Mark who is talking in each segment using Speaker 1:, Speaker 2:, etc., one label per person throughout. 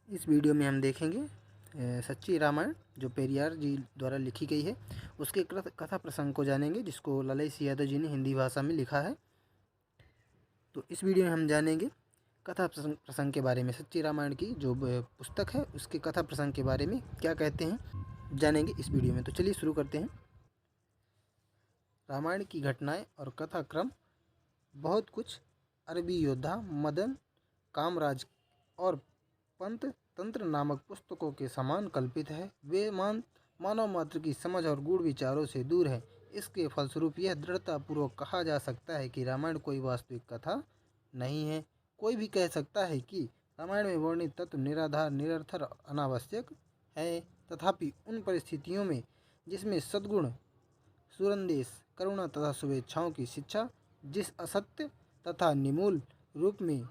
Speaker 1: इस वीडियो में हम देखेंगे सच्ची रामायण जो पेरियार जी द्वारा लिखी गई है उसके कथा प्रसंग को जानेंगे, जिसको ललई सिंह यादव जी ने हिंदी भाषा में लिखा है। तो इस वीडियो में हम जानेंगे कथा प्रसंग के बारे में। सच्ची रामायण की जो पुस्तक है उसके कथा प्रसंग के बारे में क्या कहते हैं जानेंगे इस वीडियो में। तो चलिए शुरू करते हैं। रामायण की घटनाएं और कथा क्रम बहुत कुछ अरबी योद्धा मदन कामराज और पंत तंत्र नामक पुस्तकों के समान कल्पित है। वे मानव मात्र की समझ और गूढ़ विचारों से दूर है। इसके फलस्वरूप यह दृढ़तापूर्वक कहा जा सकता है कि रामायण कोई वास्तविक कथा नहीं है। कोई भी कह सकता है कि रामायण में वर्णित तत्व निराधार, निरर्थक, अनावश्यक है। तथापि उन परिस्थितियों में जिसमें सद्गुण, सुरंदेश, करुणा तथा शुभेच्छाओं की शिक्षा जिस असत्य तथा निमूल रूप में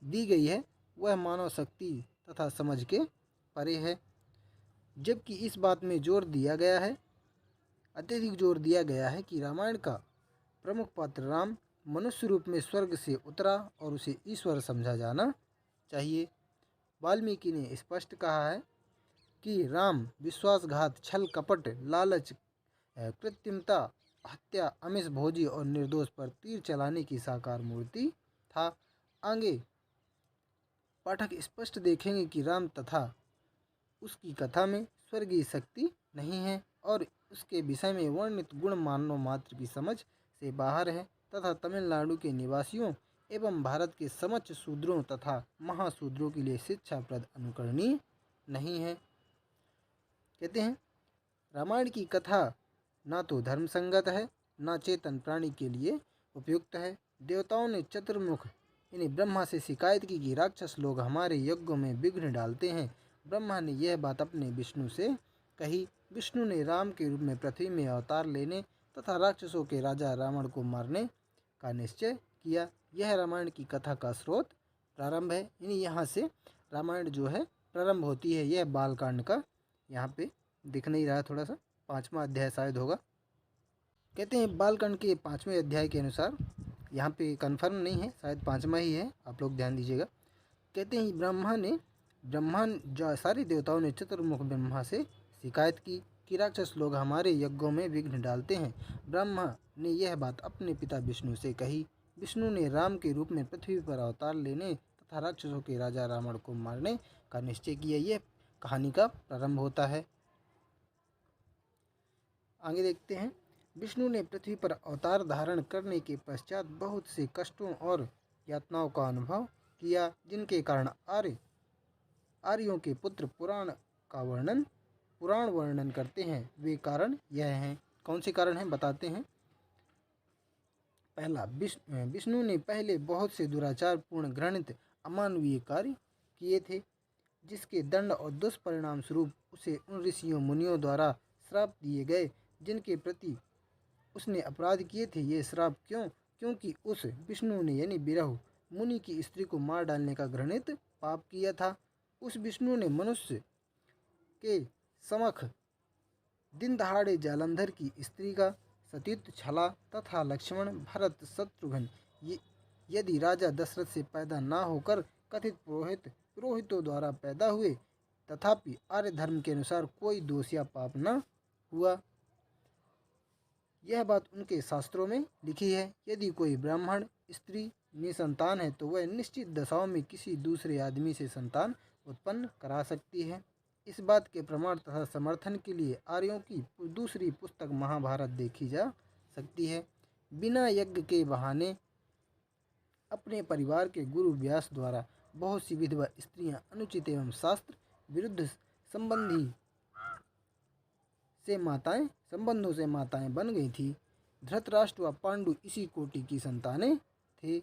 Speaker 1: दी गई है वह मानव शक्ति तथा समझ के परे है। जबकि इस बात में अत्यधिक जोर दिया गया है कि रामायण का प्रमुख पात्र राम मनुष्य रूप में स्वर्ग से उतरा और उसे ईश्वर समझा जाना चाहिए। वाल्मीकि ने स्पष्ट कहा है कि राम विश्वासघात, छल कपट, लालच, कृत्रिमता, हत्या, आमिष भोजी और निर्दोष पर तीर चलाने की साकार मूर्ति था। आगे पाठक स्पष्ट देखेंगे कि राम तथा उसकी कथा में स्वर्गीय शक्ति नहीं है और उसके विषय में वर्णित गुण मानव मात्र की समझ से बाहर है तथा तमिलनाडु के निवासियों एवं भारत के समस्त शूद्रों तथा महाशूद्रों के लिए शिक्षाप्रद अनुकरणीय नहीं है। कहते हैं रामायण की कथा ना तो धर्म संगत है, ना चेतन प्राणी के लिए उपयुक्त है। देवताओं ने चतुर्मुख यानी ब्रह्मा से शिकायत की कि राक्षस लोग हमारे यज्ञों में विघ्न डालते हैं। ब्रह्मा ने यह बात अपने विष्णु से कही। विष्णु ने राम के रूप में पृथ्वी में अवतार लेने तथा राक्षसों के राजा रावण को मारने का निश्चय किया। यह रामायण की कथा का स्रोत प्रारंभ है, यानी यहाँ से रामायण जो है प्रारंभ होती है। यह बालकांड का यहाँ पे दिख नहीं रहा, थोड़ा सा 5वां अध्याय शायद होगा। कहते हैं बालकांड के 5वें अध्याय के अनुसार, यहाँ पे कन्फर्म नहीं है, शायद 5वां ही है, आप लोग ध्यान दीजिएगा। कहते हैं ब्रह्मा जो सारे देवताओं ने चतुर्मुख ब्रह्मा से शिकायत की कि राक्षस लोग हमारे यज्ञों में विघ्न डालते हैं। ब्रह्मा ने यह बात अपने पिता विष्णु से कही। विष्णु ने राम के रूप में पृथ्वी पर अवतार लेने तथा राक्षसों के राजा रावण को मारने का निश्चय किया। यह कहानी का प्रारंभ होता है। आगे देखते हैं। विष्णु ने पृथ्वी पर अवतार धारण करने के पश्चात बहुत से कष्टों और यातनाओं का अनुभव किया, जिनके कारण आर्यों के पुत्र पुराण वर्णन करते हैं। वे कारण यह हैं। कौन से कारण हैं बताते हैं। पहला, विष्णु ने पहले बहुत से दुराचारपूर्ण, घृणित, अमानवीय कार्य किए थे, जिसके दंड और दुष्परिणाम स्वरूप उसे उन ऋषियों मुनियों द्वारा श्राप दिए गए जिनके प्रति उसने अपराध किए थे। ये श्राप क्योंकि उस विष्णु ने यानी विरहु मुनि की स्त्री को मार डालने का घृणित पाप किया था। उस विष्णु ने मनुष्य के समक्ष दिन दहाड़े जालंधर की स्त्री का सतीत्व छला तथा लक्ष्मण, भरत, शत्रुघ्न यदि राजा दशरथ से पैदा ना होकर कथित पुरोहितों द्वारा पैदा हुए, तथापि आर्य धर्म के अनुसार कोई दोष या पाप न हुआ। यह बात उनके शास्त्रों में लिखी है। यदि कोई ब्राह्मण स्त्री निसंतान है तो वह निश्चित दशाओं में किसी दूसरे आदमी से संतान उत्पन्न करा सकती है। इस बात के प्रमाण तथा समर्थन के लिए आर्यों की दूसरी पुस्तक महाभारत देखी जा सकती है। बिना यज्ञ के बहाने अपने परिवार के गुरु व्यास द्वारा बहुत सी विधवा स्त्रियां अनुचित एवं शास्त्र विरुद्ध संबंधों से माताएं बन गई थी। धृतराष्ट्र व पांडु इसी कोटि की संतानें थे।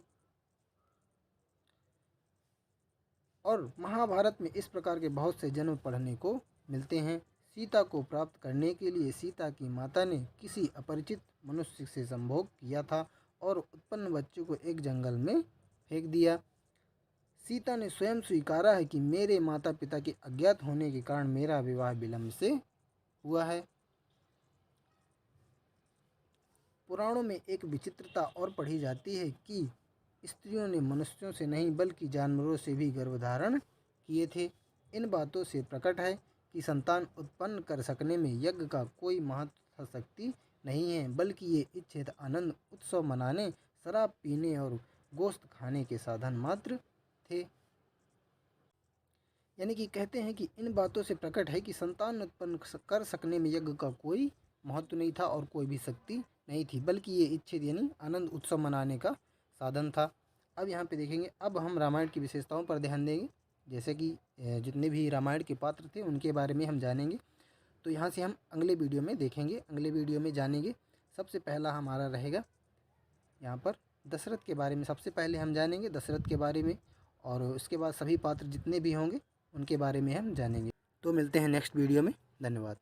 Speaker 1: और महाभारत में इस प्रकार के बहुत से जन्म पढ़ने को मिलते हैं। सीता को प्राप्त करने के लिए सीता की माता ने किसी अपरिचित मनुष्य से संभोग किया था और उत्पन्न बच्चे को एक जंगल में फेंक दिया। सीता ने स्वयं स्वीकारा है कि मेरे माता पिता के अज्ञात होने के कारण मेरा विवाह विलंब से हुआ है। पुराणों में एक विचित्रता और पढ़ी जाती है कि स्त्रियों ने मनुष्यों से नहीं बल्कि जानवरों से भी गर्भधारण किए थे। इन बातों से प्रकट है कि संतान उत्पन्न कर सकने में यज्ञ का कोई महत्व शक्ति नहीं है, बल्कि ये इच्छित आनंद उत्सव मनाने, शराब पीने और गोश्त खाने के साधन मात्र थे। यानी कि कहते हैं कि इन बातों से प्रकट है कि संतान उत्पन्न कर सकने में यज्ञ का कोई महत्व नहीं था और कोई भी शक्ति नहीं थी, बल्कि ये इच्छित यानी आनंद उत्सव मनाने का साधन था। अब यहाँ पे देखेंगे, अब हम रामायण की विशेषताओं पर ध्यान देंगे, जैसे कि जितने भी रामायण के पात्र थे उनके बारे में हम जानेंगे। तो यहाँ से हम अगले वीडियो में देखेंगे, अगले वीडियो में जानेंगे। सबसे पहला हमारा रहेगा यहाँ पर दशरथ के बारे में, सबसे पहले हम जानेंगे दशरथ के बारे में, और उसके बाद सभी पात्र जितने भी होंगे उनके बारे में हम जानेंगे। तो मिलते हैं नेक्स्ट वीडियो में। धन्यवाद।